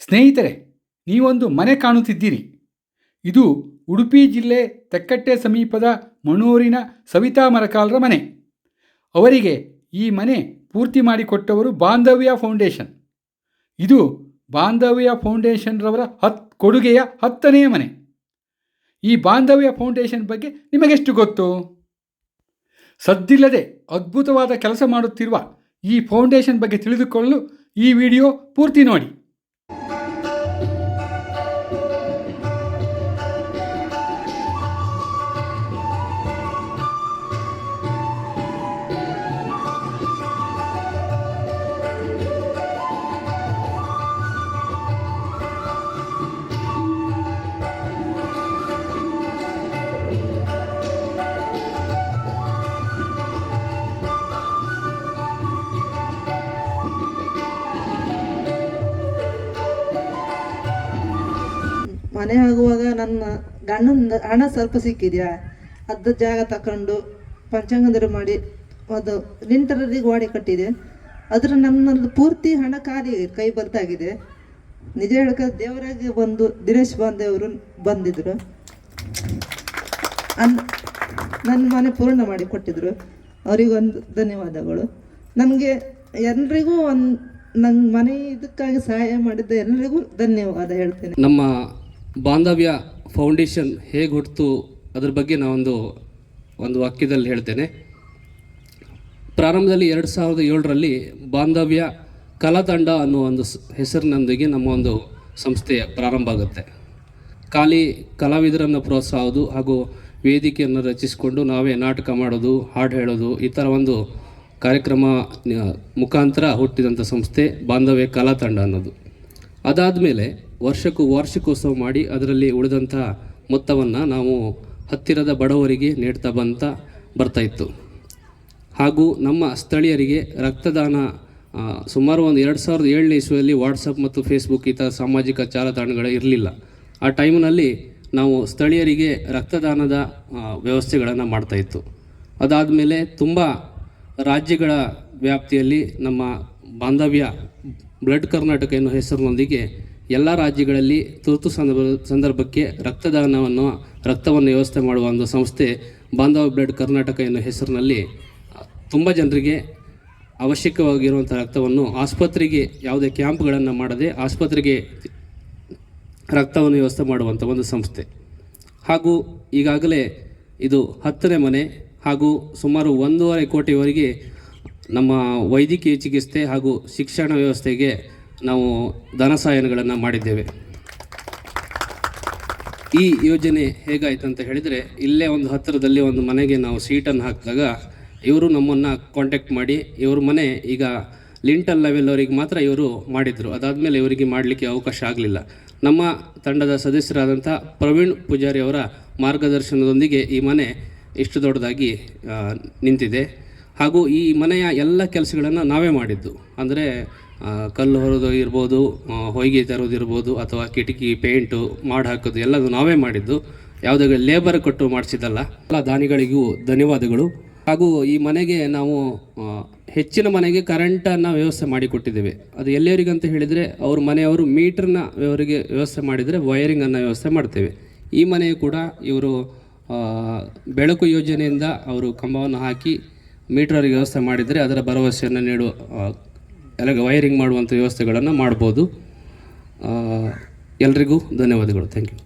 ಸ್ನೇಹಿತರೆ, ನೀವೊಂದು ಮನೆ ಕಾಣುತ್ತಿದ್ದೀರಿ. ಇದು ಉಡುಪಿ ಜಿಲ್ಲೆ ತೆಕ್ಕಟ್ಟೆ ಸಮೀಪದ ಮಣೂರಿನ ಸವಿತಾ ಮರಕಾಲ್ರ ಮನೆ. ಅವರಿಗೆ ಈ ಮನೆ ಪೂರ್ತಿ ಮಾಡಿಕೊಟ್ಟವರು ಬಾಂಧವ್ಯ ಫೌಂಡೇಶನ್. ಇದು ಬಾಂಧವ್ಯ ಫೌಂಡೇಶನ್ರವರ ಕೊಡುಗೆಯ 10ನೇ ಮನೆ. ಈ ಬಾಂಧವ್ಯ ಫೌಂಡೇಶನ್ ಬಗ್ಗೆ ನಿಮಗೆಷ್ಟು ಗೊತ್ತು? ಸದ್ದಿಲ್ಲದೆ ಅದ್ಭುತವಾದ ಕೆಲಸ ಮಾಡುತ್ತಿರುವ ಈ ಫೌಂಡೇಶನ್ ಬಗ್ಗೆ ತಿಳಿದುಕೊಳ್ಳಲು ಈ ವಿಡಿಯೋ ಪೂರ್ತಿ ನೋಡಿ. ಮನೆ ಆಗುವಾಗ ನನ್ನ ಗಂಡನ ಹಣ ಸ್ವಲ್ಪ ಸಿಕ್ಕಿದ್ಯಾ, ಅರ್ಧ ಜಾಗ ತಗೊಂಡು ಪಂಚಾಂಗದರು ಮಾಡಿ ಅದು ಲಿಂಟರಿಗೆ ಗೋಡೆ ಕಟ್ಟಿದೆ. ಅದ್ರ ನನ್ನದು ಪೂರ್ತಿ ಹಣ ಖಾಲಿ ಕೈ ಬರ್ತಾಗಿದೆ. ನಿಜ ಹೇಳಕ ದೇವರಾಗಿ ಬಂದು ದಿನೇಶ್ ಬಾಂಧವರು ಬಂದಿದ್ರು, ನನ್ನ ಮನೆ ಪೂರ್ಣ ಮಾಡಿ ಕೊಟ್ಟಿದ್ರು. ಅವರಿಗೊಂದು ಧನ್ಯವಾದಗಳು. ನನಗೆ ಎಲ್ರಿಗೂ ನನ್ನ ಮನೆ ಇದಕ್ಕಾಗಿ ಸಹಾಯ ಮಾಡಿದ್ದ ಎಲ್ಲರಿಗೂ ಧನ್ಯವಾದ ಹೇಳ್ತೇನೆ. ನಮ್ಮ ಬಾಂಧವ್ಯ ಫೌಂಡೇಶನ್ ಹೇಗೆ ಹುಟ್ಟಿತು ಅದ್ರ ಬಗ್ಗೆ ನಾವೊಂದು ವಾಕ್ಯದಲ್ಲಿ ಹೇಳ್ತೇನೆ. ಪ್ರಾರಂಭದಲ್ಲಿ 2007ರಲ್ಲಿ ಬಾಂಧವ್ಯ ಕಲಾತಂಡ ಅನ್ನೋ ಒಂದು ಹೆಸರಿನೊಂದಿಗೆ ನಮ್ಮ ಒಂದು ಸಂಸ್ಥೆ ಪ್ರಾರಂಭ ಆಗುತ್ತೆ. ಕಲಾವಿದರನ್ನು ಪ್ರೋತ್ಸಾಹೋದು ಹಾಗೂ ವೇದಿಕೆಯನ್ನು ರಚಿಸಿಕೊಂಡು ನಾವೇ ನಾಟಕ ಮಾಡೋದು, ಹಾಡು ಹೇಳೋದು, ಈ ಥರ ಒಂದು ಕಾರ್ಯಕ್ರಮ ಮುಖಾಂತರ ಹುಟ್ಟಿದಂಥ ಸಂಸ್ಥೆ ಬಾಂಧವ್ಯ ಕಲಾತಂಡ ಅನ್ನೋದು. ಅದಾದಮೇಲೆ ವಾರ್ಷಿಕೋತ್ಸವ ಮಾಡಿ ಅದರಲ್ಲಿ ಉಳಿದಂಥ ಮೊತ್ತವನ್ನು ನಾವು ಹತ್ತಿರದ ಬಡವರಿಗೆ ನೀಡ್ತಾ ಬರ್ತಾಯಿತ್ತು. ಹಾಗೂ ನಮ್ಮ ಸ್ಥಳೀಯರಿಗೆ ರಕ್ತದಾನ ಸುಮಾರು ಒಂದು 2007ನೇ ಇಸ್ವಿಯಲ್ಲಿ ವಾಟ್ಸಪ್ ಮತ್ತು ಫೇಸ್ಬುಕ್ ಈ ಥರ ಸಾಮಾಜಿಕ ಜಾಲತಾಣಗಳು ಇರಲಿಲ್ಲ. ಆ ಟೈಮ್ನಲ್ಲಿ ನಾವು ಸ್ಥಳೀಯರಿಗೆ ರಕ್ತದಾನದ ವ್ಯವಸ್ಥೆಗಳನ್ನು ಮಾಡ್ತಾಯಿತ್ತು. ಅದಾದಮೇಲೆ ತುಂಬ ರಾಜ್ಯಗಳ ವ್ಯಾಪ್ತಿಯಲ್ಲಿ ನಮ್ಮ ಬಾಂಧವ್ಯ ಬ್ಲಡ್ ಕರ್ನಾಟಕ ಎನ್ನುವ ಹೆಸರಿನೊಂದಿಗೆ ಎಲ್ಲ ರಾಜ್ಯಗಳಲ್ಲಿ ತುರ್ತು ಸಂದರ್ಭಕ್ಕೆ ರಕ್ತವನ್ನು ವ್ಯವಸ್ಥೆ ಮಾಡುವ ಒಂದು ಸಂಸ್ಥೆ ಬಾಂಧವ್ಯ ಬ್ಲಡ್ ಕರ್ನಾಟಕ ಎನ್ನುವ ಹೆಸರಿನಲ್ಲಿ ತುಂಬ ಜನರಿಗೆ ಅವಶ್ಯಕವಾಗಿರುವಂಥ ರಕ್ತವನ್ನು ಆಸ್ಪತ್ರೆಗೆ ಯಾವುದೇ ಕ್ಯಾಂಪ್ಗಳನ್ನು ಮಾಡದೆ ಆಸ್ಪತ್ರೆಗೆ ರಕ್ತವನ್ನು ವ್ಯವಸ್ಥೆ ಮಾಡುವಂಥ ಒಂದು ಸಂಸ್ಥೆ. ಹಾಗೂ ಈಗಾಗಲೇ ಇದು 10ನೇ ಮನೆ ಹಾಗೂ ಸುಮಾರು 1.5 ಕೋಟಿವರೆಗೆ ನಮ್ಮ ವೈದ್ಯಕೀಯ ಚಿಕಿತ್ಸೆ ಹಾಗೂ ಶಿಕ್ಷಣ ವ್ಯವಸ್ಥೆಗೆ ನಾವು ಧನ ಸಹಾಯಗಳನ್ನು ಮಾಡಿದ್ದೇವೆ. ಈ ಯೋಜನೆ ಹೇಗಾಯಿತು ಅಂತ ಹೇಳಿದರೆ, ಇಲ್ಲೇ ಒಂದು ಹತ್ತಿರದಲ್ಲಿ ಒಂದು ಮನೆಗೆ ನಾವು ಸೀಟನ್ನು ಹಾಕಿದಾಗ ಇವರು ನಮ್ಮನ್ನು ಕಾಂಟ್ಯಾಕ್ಟ್ ಮಾಡಿ ಇವ್ರ ಮನೆ ಈಗ ಲಿಂಟಲ್ ಲೆವೆಲ್ವರೆಗೆ ಮಾತ್ರ ಇವರು ಮಾಡಿದರು. ಅದಾದಮೇಲೆ ಇವರಿಗೆ ಮಾಡಲಿಕ್ಕೆ ಅವಕಾಶ ಆಗಲಿಲ್ಲ. ನಮ್ಮ ತಂಡದ ಸದಸ್ಯರಾದಂಥ ಪ್ರವೀಣ್ ಪೂಜಾರಿ ಅವರ ಮಾರ್ಗದರ್ಶನದೊಂದಿಗೆ ಈ ಮನೆ ಇಷ್ಟು ದೊಡ್ಡದಾಗಿ ನಿಂತಿದೆ. ಹಾಗೂ ಈ ಮನೆಯ ಎಲ್ಲ ಕೆಲಸಗಳನ್ನು ನಾವೇ ಮಾಡಿದ್ದು. ಅಂದರೆ ಕಲ್ಲು ಹೊರೋದು ಇರ್ಬೋದು, ಹೊಯ್ಗೆ ತರೋದಿರ್ಬೋದು, ಅಥವಾ ಕಿಟಕಿ ಪೇಂಟು ಮಾಡಿ ಹಾಕೋದು ಎಲ್ಲದು ನಾವೇ ಮಾಡಿದ್ದು. ಯಾವುದೇ ಲೇಬರ್ ಕೊಟ್ಟು ಮಾಡಿಸಿದ್ದಲ್ಲ. ಎಲ್ಲ ದಾನಿಗಳಿಗೂ ಧನ್ಯವಾದಗಳು. ಹಾಗೂ ಈ ಮನೆಗೆ ನಾವು ಹೆಚ್ಚಿನ ಮನೆಗೆ ಕರೆಂಟನ್ನು ವ್ಯವಸ್ಥೆ ಮಾಡಿಕೊಟ್ಟಿದ್ದೇವೆ. ಅದು ಎಲ್ಲಿಯವರಿಗಂತ ಹೇಳಿದರೆ ಅವ್ರ ಮನೆಯವರು ಮೀಟ್ರನ್ನ ಅವರಿಗೆ ವ್ಯವಸ್ಥೆ ಮಾಡಿದರೆ ವೈರಿಂಗನ್ನು ವ್ಯವಸ್ಥೆ ಮಾಡ್ತೇವೆ. ಈ ಮನೆಯು ಕೂಡ ಇವರು ಬೆಳಕು ಯೋಜನೆಯಿಂದ ಅವರು ಕಂಬವನ್ನು ಹಾಕಿ ಮೀಟರಿಗೆ ವ್ಯವಸ್ಥೆ ಮಾಡಿದರೆ ಅದರ ಭರವಸೆಯನ್ನು ನೀಡುವ ವೈರಿಂಗ್ ಮಾಡುವಂಥ ವ್ಯವಸ್ಥೆಗಳನ್ನು ಮಾಡ್ಬೋದು. ಎಲ್ರಿಗೂ ಧನ್ಯವಾದಗಳು. Thank you.